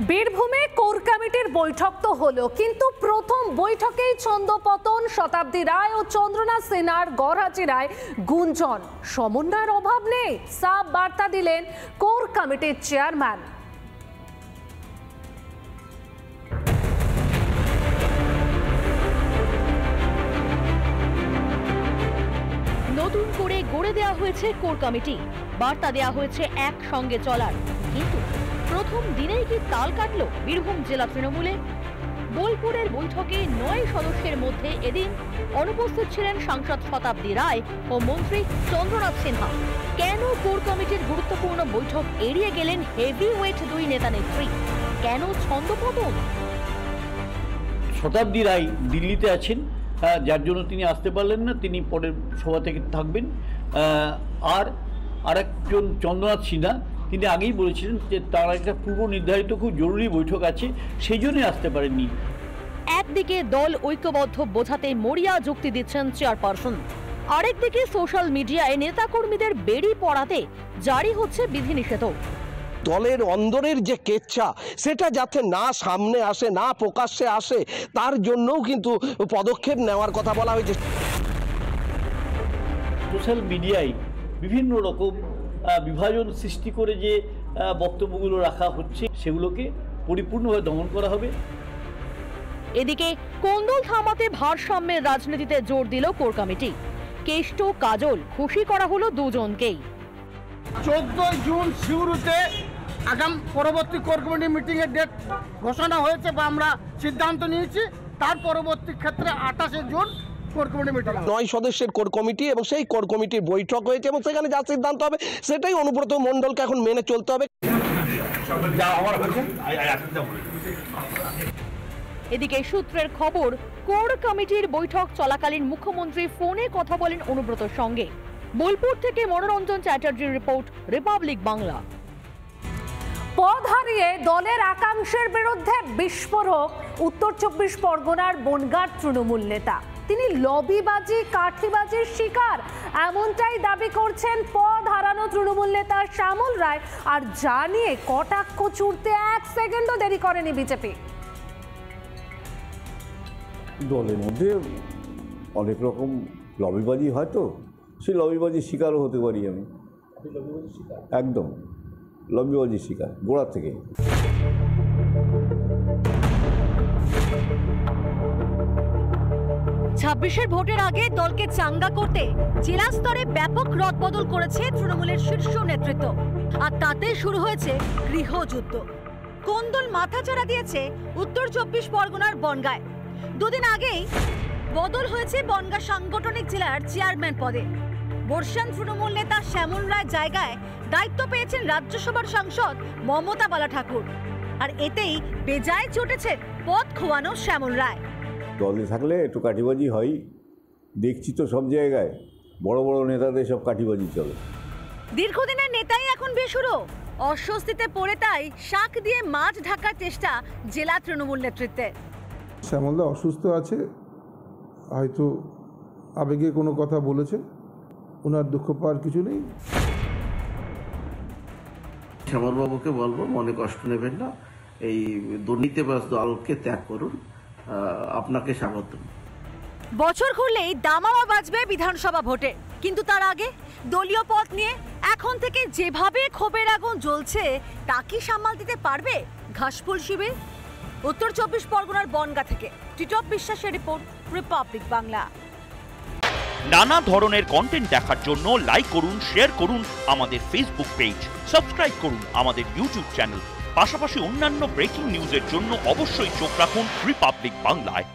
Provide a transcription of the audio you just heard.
বীরভূমে কোর কমিটির বৈঠক তো হলো, কিন্তু প্রথম বৈঠকেই ছন্দপতন। শতাব্দী রায় ও চন্দ্রনাথ সিনহার গড়হাজিরায় গুঞ্জন। সমন্বয়ের অভাব নেই, সাফ বার্তা দিলেন কোর কমিটির চেয়ারম্যান। নতুন করে গড়ে দেওয়া হয়েছে কোর কমিটি, বার্তা দেওয়া হয়েছে একসঙ্গে চলার। কিন্তু প্রথম দিনেই কি তাল কাটলো বীরভূম জেলা তৃণমূলে? বোলপুরের বৈঠকে 9 সদস্যের মধ্যে এদিন অনুপস্থিত ছিলেন সাংসদ শতাব্দী রায় ও মন্ত্রী চন্দ্রনাথ সিনহা। কেন কোর কমিটির গুরুত্বপূর্ণ বৈঠক এড়িয়ে গেলেন হেভি ওয়েট 2 নেতা নেত্রী? কেন ছন্দপতন? শতাব্দী রায় দিল্লিতে আছেন, যার জন্য তিনি আসতে পারলেন না। তিনি পরের সভা থেকে থাকবেন। আর আরেকজন চন্দ্রনাথ সিনহা, তিনি আগেই বলেছিলেন যে তার একটা পূর্ব নির্ধারিত খুব জরুরি বৈঠক আছে, সেই জন্যই আসতে পারেননি। একদিকে দল ঐক্যবদ্ধ বোঝাতে মরিয়া যুক্তি দিচ্ছেন চেয়ারপারসন, আরেকদিকে সোশ্যাল মিডিয়ায় নেতাকর্মীদের বেড়ি পড়াতে জারি হচ্ছে বিধিনিষেধ। দলের অন্দরের যে কেচ্ছা সেটা যাতে না সামনে আসে, না প্রকাশ্যে আসে, তার জন্যও কিন্তু পদক্ষেপ নেওয়ার কথা বলা হয়েছে। সোশ্যাল মিডিয়ায় বিভিন্ন রকম বিভাজন সৃষ্টি করে যে বক্তব্যগুলো রাখা হচ্ছে, সেগুলোকে পরিপূর্ণভাবে দমন করা হবে। এদিকে কোন্দল থামাতে ভারসাম্যের রাজনীতিতে জোর দিল কোর কমিটি। কেষ্ট কাজল খুশি করা হলো দুজনকেই। 14 জুন সিউড়িতে আগাম পরবর্তী কোর কমিটি মিটিং এর ডেট ঘোষণা হয়েছে বা আমরা সিদ্ধান্ত নিয়েছি। তার পরবর্তী ক্ষেত্রে 28 জুন কোর কমিটি মিটিং। 9 সদস্যের কোর কমিটি এবং সেই কোর কমিটির বৈঠক হয়েছে এবং সেখানে যা সিদ্ধান্ত হবে সেটাই অনুব্রত মণ্ডলকে এখন মেনে চলতে হবে। এদিকে সূত্রের খবর, কোর কমিটির বৈঠক চলাকালীন মুখ্যমন্ত্রী ফোনে কথা বলেন অনুব্রতর সঙ্গে। বোলপুর থেকে মনোরঞ্জন চ্যাটার্জির রিপোর্ট, রিপাবলিক বাংলা। পদ হারিয়ে দলের একাংশের বিরুদ্ধে বিস্ফোরক উত্তর 24 পরগনার বনগাঁর তৃণমূল নেতা। তিনি লবিবাজি, কাঠিবাজির শিকার, এমনটাই দাবি করছেন পদ হারানো তৃণমূল নেতা শ্যামল রায়। আর জানিয়ে কটাক্ষ ছুড়তে 1 সেকেন্ডও দেরি করেনি বিজেপি। দলের মধ্যে অনেক রকম লবিবাজি হয়, তো সেই লবিবাজির শিকারও হতে পারি আমি। একদম লবিবাজির শিকার গোড়া থেকে। 26-এর ভোটের আগে দলকে চাঙ্গা করতে জেলা স্তরে ব্যাপক রদবদল করেছে তৃণমূলের শীর্ষ নেতৃত্ব। আর তাতে শুরু হয়েছে গৃহযুদ্ধ। কোন্দল মাথাচাড়া দিয়েছে উত্তর 24 পরগনার বনগাঁয়। 2 দিন আগেই বদল হয়েছে বনগাঁ সাংগঠনিক জেলার চেয়ারম্যান পদে। বর্ষান তৃণমূল নেতা শ্যামল রায় জায়গায় দায়িত্ব পেয়েছেন রাজ্যসভার সাংসদ মমতা বালা ঠাকুর। আর এতেই বেজায় চটেছে পদ খোয়ানো শ্যামল রায়। দলে থাকলে একটু কাঠিবাজি হয়, দেখছি তো সব জায়গায় বড় বড় নেতাদের সব কাঠিবাজি চলে। দীর্ঘদিনের নেতাই এখন বেসুরো, অস্বস্তিতে পড়ে তাই শাক দিয়ে মাছ ঢাকার চেষ্টা জেলা তৃণমূল নেতৃত্বের। শ্যামলদা অসুস্থ আছে, হয়তো আবেগে কোনো কথা বলেছে, ওনার দুঃখ পাওয়ার কিছু নেই। শ্যামলবাবুকে বলবো মনে কষ্ট নেবেন না, এই দুর্নীতিবাজ দলকে ত্যাগ করুন, আপনাকে স্বাগত। বছর ঘুরলেই দামামা বাজবে বিধানসভা ভোটে, কিন্তু তার আগে দলীয় পথ নিয়ে এখন থেকে যেভাবে ক্ষোভের আগুন জ্বলছে তা কি সামাল দিতে পারবে ঘাসফুল শিবির? উত্তর 24 পরগনার বনগাঁ থেকে টিটপ বিশ্বাসের রিপোর্ট, রিপাবলিক বাংলা। নানা ধরনের কন্টেন্ট দেখার জন্য লাইক করুন, শেয়ার করুন আমাদের ফেসবুক পেজ, সাবস্ক্রাইব করুন আমাদের ইউটিউব চ্যানেল। পাশাপাশি অন্যান্য ব্রেকিং নিউজের জন্য অবশ্যই চোখ রাখুন রিপাবলিক বাংলায়।